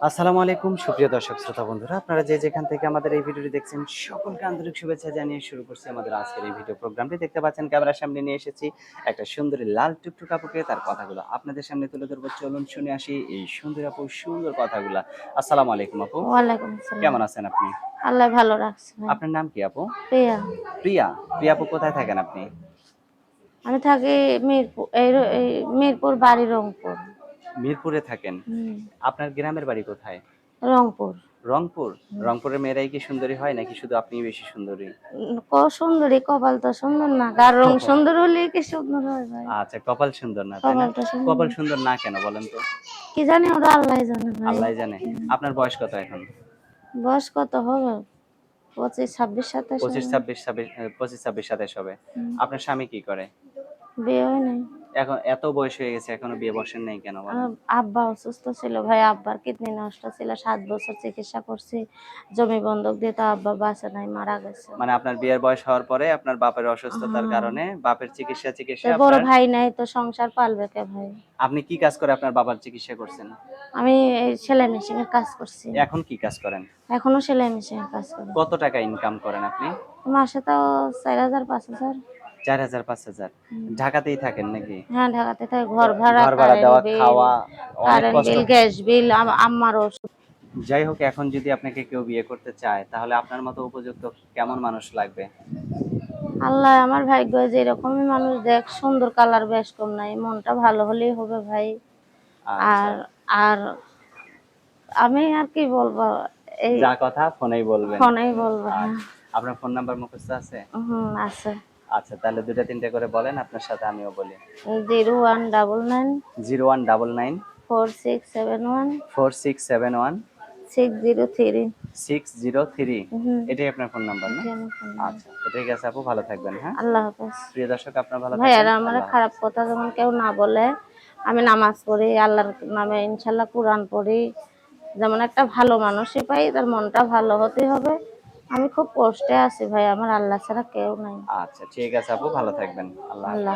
আসসালামু আলাইকুম সুপ্রিয় দর্শক শ্রোতা বন্ধুরা, আপনারা যে যেখান থেকে আমাদের এই ভিডিওটি দেখছেন সকলকে আন্তরিক শুভেচ্ছা জানিয়ে শুরু করছি আমাদের আজকের এই ভিডিও প্রোগ্রামটি। দেখতে পাচ্ছেন ক্যামেরার সামনে নিয়ে এসেছি একটা সুন্দরী লাল টুকটুক আপুকে, তার কথাগুলো আপনাদের সামনে তুলে ধরবো। চলুন শুনে আসি এই সুন্দর আপুর সুন্দর কথাগুলা। আসসালামু আলাইকুম আপু, ওয়ালাইকুম আসসালাম। কেমন আছেন আপনি? আল্লাহ ভালো রাখছে ভাই। আপনার নাম কি আপু? প্রিয়া। প্রিয়া। প্রিয়া আপু কোথায় থাকেন আপনি? আমি থাকি মিরপুর, এই মিরপুর বাড়ি রংপুর। মিরপুরে থাকেন। হুম। আপনার গ্রামের বাড়ি কোথায়? রংপুর। রংপুর। হুম। রংপুরের মেয়েরাই কি সুন্দরী হয় নাকি শুধু আপনিই বেশি সুন্দরী? সুন্দরী, কপাল তো সুন্দর না, গার রং সুন্দর হলে কি সুন্দর হয় ভাই? আচ্ছা, কপাল সুন্দর না, তাই না? কপালটা সুন্দর কপাল না। সুন্দর না কেন বলেন তো? কি জানি, ওরা আল্লাহ জানে ভাই। আল্লাহই জানে। আপনার বয়স কত এখন? বয়স কত হবে? 25, 26, 27 25, হবে। 26, 25, 26, 27 হবে। হুম। আপনার স্বামী কি করে? বিয়ে হয় নাই। এখন এত বয়স হয়ে গেছে এখনো বিয়ে বসেন নাই কেন বলেন? আব্বা অসুস্থ ছিল ভাই, আব্বার কিডনি নষ্ট ছিল, 7 বছর চিকিৎসা করছি, জমি বন্ধক দিয়ে, তো আব্বা বাঁচে নাই, মারা গেছে। মানে আপনার বিয়ের বয়স হওয়ার পরে আপনার বাপের অসুস্থতার হ্যাঁ। কারণে বাপের তো চিকিৎসা বড় আপনার। ভাই নাই, তো সংসার পালবে কে ভাই? আপনি কি কাজ করে আপনার বাবার চিকিৎসা করছেন? আমি এই সেলাই মেশিনের কাজ করছি। এখন কি কাজ করেন? এখনো সেলাই মেশিনের কাজ করি। কত টাকা ইনকাম করেন আপনি? মাসে তো 4,000, 5,000। 4,000, 5,000। ঢাকাতেই থাকেন নাকি? হ্যাঁ, ঢাকাতে থাকি। তো ঘর ভাড়া, ঘর ভাড়া দেওয়া, বিল, খাওয়া অনেক কষ্ট। গ্যাস বিল, আম্মার ওষুধ। যাই হোক, এখন যদি আপনাকে কেউ বিয়ে করতে চায় তাহলে আপনার মতো উপযুক্ত কেমন মানুষ লাগবে? আল্লাহ আমার ভাগ্য যেরকমই মানুষ দেখ, সুন্দর কালার বেশ কম নাই, মনটা ভালো হলেই হবে ভাই। আচ্ছা। আর আর আমি আর কি বলবো, এই যা কথা ফোনেই বলবেন। ফোনেই বলবো। হ্যাঁ। আচ্ছা। আপনার ফোন নাম্বার মুখস্থ আছে? আছে। আচ্ছা, তাহলে দুটা তিনটে করে বলেন, আপনার সাথে আমিও বলি। 0199 0199 4671 4671 603। 603। হুম। এটাই আপনার ফোন নাম্বার না? এটি আমার ফোন নাম্বার। আচ্ছা, তো ঠিক আছে আপু, ভালো থাকবেন। হ্যাঁ, আল্লাহ হাফেজ। প্রিয় দর্শক, আপনার ভালো ভাই, থাকবেন। আর আমার আল্লাহ খারাপ হাফেজ। কথা যেমন কেউ না বলে, আমি নামাজ পড়ি, আল্লাহর নামে ইনশাল্লাহ কোরআন পড়ি, যেমন একটা ভালো মানুষই পাই, তার মনটা ভালো হতে হবে। আমি খুব কষ্টে আছি ভাই, আমার আল্লাহ ছাড়া কেউ নাই। আচ্ছা, ঠিক আছে আপু, ভালো থাকবেন। আল্লাহ হাফেজ। আল্লাহ